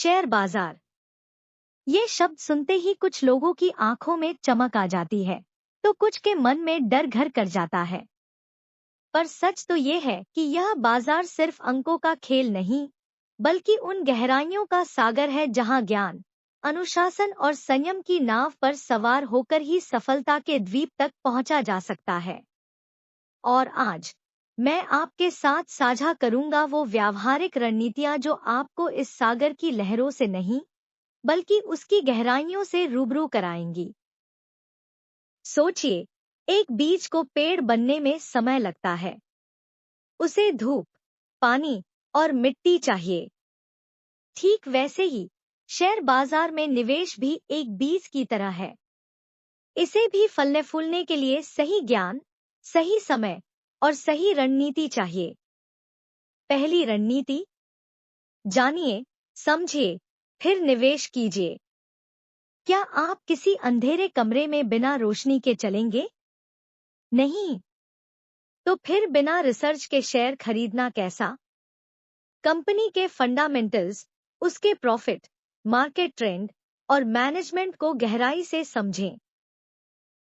Share बाजार। ये शब्द सुनते ही कुछ लोगों की आंखों में चमक आ जाती है, तो कुछ के मन में डर घर कर जाता है। पर सच तो ये है कि यह बाजार सिर्फ अंकों का खेल नहीं, बल्कि उन गहराइयों का सागर है जहां ज्ञान, अनुशासन और संयम की नाव पर सवार होकर ही सफलता के द्वीप तक पहुंचा जा सकता है। और आज मैं आपके साथ साझा करूंगा वो व्यावहारिक रणनीतियां जो आपको इस सागर की लहरों से नहीं, बल्कि उसकी गहराइयों से रूबरू कराएंगी। सोचिए, एक बीज को पेड़ बनने में समय लगता है। उसे धूप, पानी और मिट्टी चाहिए। ठीक वैसे ही शेयर बाजार में निवेश भी एक बीज की तरह है। इसे भी फलने फूलने के लिए सही ज्ञान, सही समय और सही रणनीति चाहिए। पहली रणनीति, जानिए, समझिए, फिर निवेश कीजिए। क्या आप किसी अंधेरे कमरे में बिना रोशनी के चलेंगे? नहीं। तो फिर बिना रिसर्च के शेयर खरीदना कैसा? कंपनी के फंडामेंटल्स, उसके प्रॉफिट, मार्केट ट्रेंड और मैनेजमेंट को गहराई से समझें।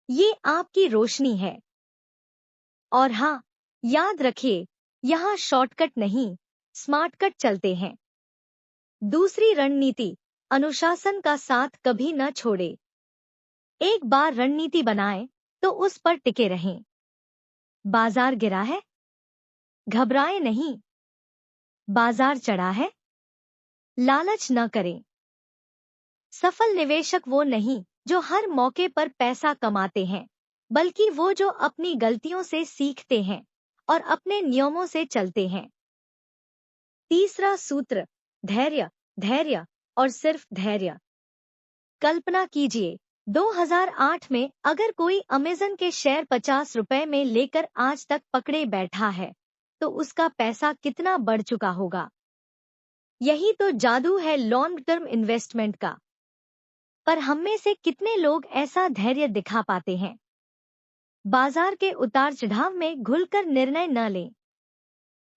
ये आपकी रोशनी है। और हाँ, याद रखिए, यहाँ शॉर्टकट नहीं, स्मार्टकट चलते हैं। दूसरी रणनीति, अनुशासन का साथ कभी न छोड़े। एक बार रणनीति बनाएं, तो उस पर टिके रहें। बाजार गिरा है? घबराएं नहीं। बाजार चढ़ा है? लालच न करें। सफल निवेशक वो नहीं जो हर मौके पर पैसा कमाते हैं, बल्कि वो जो अपनी गलतियों से सीखते हैं और अपने नियमों से चलते हैं। तीसरा सूत्र, धैर्य, धैर्य और सिर्फ धैर्य। कल्पना कीजिए, 2008 में अगर कोई अमेज़न के शेयर 50 रुपए में लेकर आज तक पकड़े बैठा है, तो उसका पैसा कितना बढ़ चुका होगा। यही तो जादू है लॉन्ग टर्म इन्वेस्टमेंट का। पर हम में से कितने लोग ऐसा धैर्य दिखा पाते हैं? बाजार के उतार चढ़ाव में घुलकर निर्णय न लें।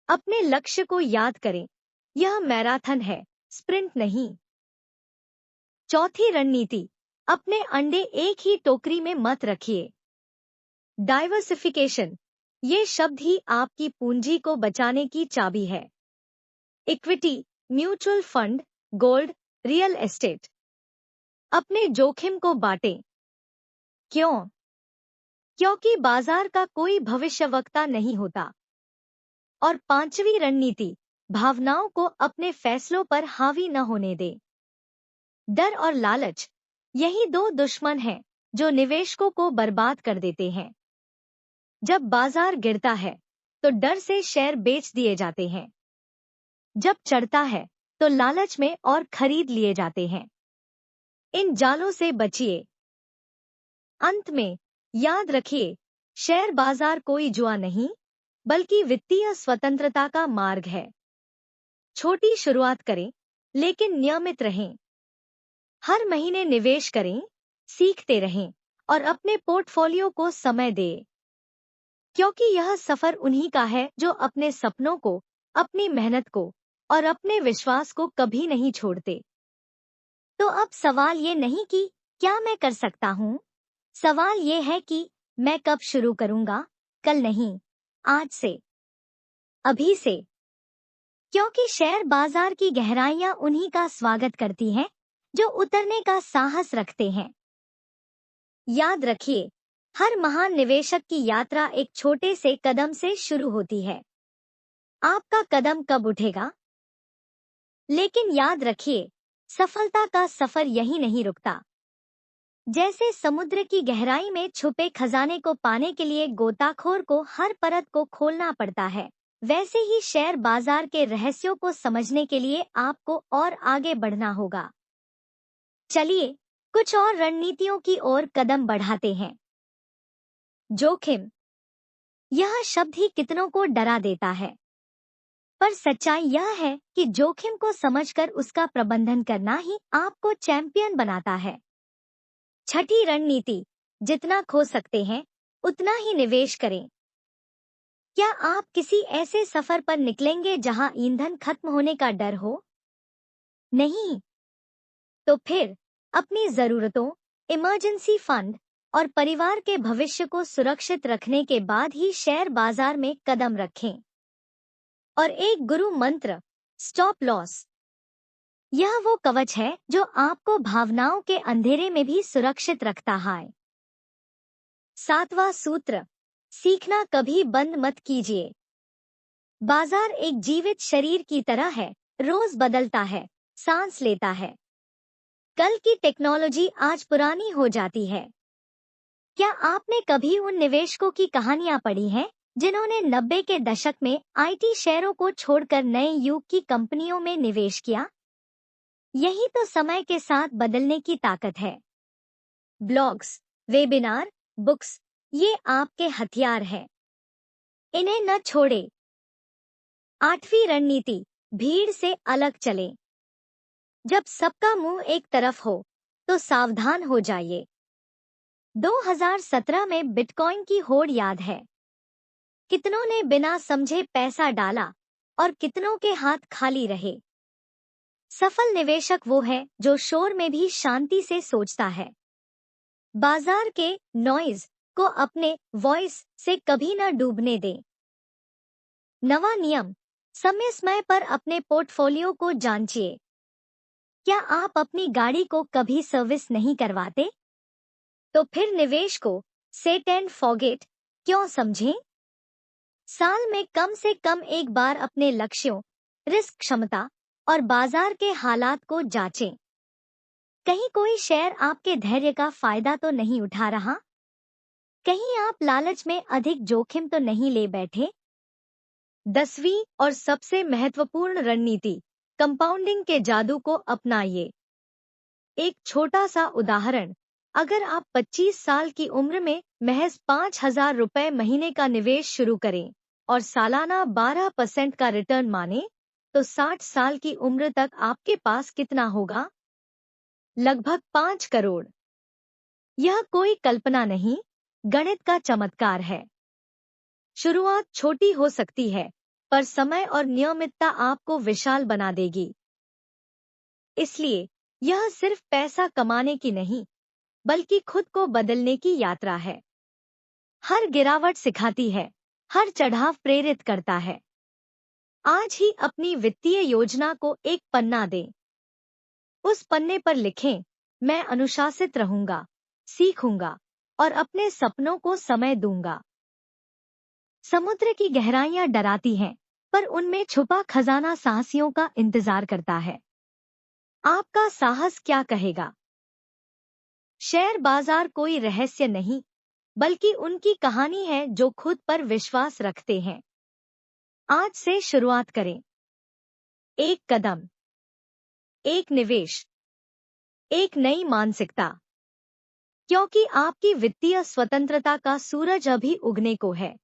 अपने लक्ष्य को याद करें, यह मैराथन है, स्प्रिंट नहीं। चौथी रणनीति, अपने अंडे एक ही टोकरी में मत रखिए। डाइवर्सिफिकेशन, ये शब्द ही आपकी पूंजी को बचाने की चाबी है। Equity, mutual fund, gold, real estate. अपने जोखिम को बांटें। क्यों? क्योंकि बाजार का कोई भविष्यवक्ता नहीं होता। और पांचवी रणनीति, भावनाओं को अपने फैसलों पर हावी न होने दे। डर और लालच, यही दो दुश्मन हैं जो निवेशकों को बर्बाद कर देते हैं। जब बाजार गिरता है, तो डर से शेयर बेच दिए जाते हैं। जब चढ़ता है, तो लालच में और खरीद लिए जाते हैं। इन जालों से बचिए। अंत में याद रखिए, शेयर बाजार कोई जुआ नहीं, बल्कि वित्तीय स्वतंत्रता का मार्ग है। छोटी शुरुआत करें, लेकिन नियमित रहें। हर महीने निवेश करें, सीखते रहें और अपने पोर्टफोलियो को समय दें। क्योंकि यह सफर उन्हीं का है जो अपने सपनों को, अपनी मेहनत को और अपने विश्वास को कभी नहीं छोड़ते। तो अब सवाल ये नहीं कि क्या मैं कर सकता हूँ? सवाल ये है कि मैं कब शुरू करूँगा? कल नहीं, आज से, अभी से। क्योंकि शेयर बाजार की गहराइयां उन्हीं का स्वागत करती हैं जो उतरने का साहस रखते हैं। याद रखिए, हर महान निवेशक की यात्रा एक छोटे से कदम से शुरू होती है। आपका कदम कब उठेगा? लेकिन याद रखिए, सफलता का सफर यहीं नहीं रुकता। जैसे समुद्र की गहराई में छुपे खजाने को पाने के लिए गोताखोर को हर परत को खोलना पड़ता है, वैसे ही शेयर बाजार के रहस्यों को समझने के लिए आपको और आगे बढ़ना होगा। चलिए, कुछ और रणनीतियों की ओर कदम बढ़ाते हैं। जोखिम, यह शब्द ही कितनों को डरा देता है। पर सच्चाई यह है कि जोखिम को समझकर उसका प्रबंधन करना ही आपको चैंपियन बनाता है। छठी रणनीति, जितना खो सकते हैं, उतना ही निवेश करें। क्या आप किसी ऐसे सफर पर निकलेंगे जहां ईंधन खत्म होने का डर हो? नहीं, तो फिर अपनी जरूरतों, इमरजेंसी फंड और परिवार के भविष्य को सुरक्षित रखने के बाद ही शेयर बाजार में कदम रखें। और एक गुरु मंत्र, स्टॉप लॉस। यह वो कवच है जो आपको भावनाओं के अंधेरे में भी सुरक्षित रखता है। 7वां सूत्र, सीखना कभी बंद मत कीजिए। बाजार एक जीवित शरीर की तरह है, रोज बदलता है, सांस लेता है। कल की टेक्नोलॉजी आज पुरानी हो जाती है। क्या आपने कभी उन निवेशकों की कहानियां पढ़ी हैं जिन्होंने 90 के दशक में आईटी शेयरों को छोड़कर नए युग की कंपनियों में निवेश किया? यही तो समय के साथ बदलने की ताकत है। ब्लॉग्स, वेबिनार, बुक्स, ये आपके हथियार हैं। इन्हें न छोड़े। 8वीं रणनीति, भीड़ से अलग चले। जब सबका मुंह एक तरफ हो तो सावधान हो जाइए। 2017 में बिटकॉइन की होड़ याद है। कितनों ने बिना समझे पैसा डाला और कितनों के हाथ खाली रहे। सफल निवेशक वो है जो शोर में भी शांति से सोचता है। बाजार के नॉइज को अपने वॉइस से कभी न डूबने दें। नवा नियम, समय पर अपने पोर्टफोलियो को जांचिए। क्या आप अपनी गाड़ी को कभी सर्विस नहीं करवाते? तो फिर निवेश को सेट एंड फॉरगेट क्यों समझें? साल में कम से कम एक बार अपने लक्ष्यों, रिस्क क्षमता और बाजार के हालात को जांचें। कहीं कोई शेयर आपके धैर्य का फायदा तो नहीं उठा रहा? कहीं आप लालच में अधिक जोखिम तो नहीं ले बैठे? 10वीं और सबसे महत्वपूर्ण रणनीति, कंपाउंडिंग के जादू को अपनाइए। एक छोटा सा उदाहरण, अगर आप 25 साल की उम्र में महज 5,000 रुपए महीने का निवेश शुरू करें और सालाना 12% का रिटर्न माने, तो 60 साल की उम्र तक आपके पास कितना होगा? लगभग 5 करोड़। यह कोई कल्पना नहीं, गणित का चमत्कार है। शुरुआत छोटी हो सकती है, पर समय और नियमितता आपको विशाल बना देगी। इसलिए यह सिर्फ पैसा कमाने की नहीं, बल्कि खुद को बदलने की यात्रा है। हर गिरावट सिखाती है, हर चढ़ाव प्रेरित करता है। आज ही अपनी वित्तीय योजना को एक पन्ना दें। उस पन्ने पर लिखें, मैं अनुशासित रहूंगा, सीखूंगा और अपने सपनों को समय दूंगा। समुद्र की गहराइयां डराती हैं, पर उनमें छुपा खजाना साहसियों का इंतजार करता है। आपका साहस क्या कहेगा? शेयर बाजार कोई रहस्य नहीं, बल्कि उनकी कहानी है जो खुद पर विश्वास रखते हैं। आज से शुरुआत करें। एक कदम, एक निवेश, एक नई मानसिकता। क्योंकि आपकी वित्तीय स्वतंत्रता का सूरज अभी उगने को है।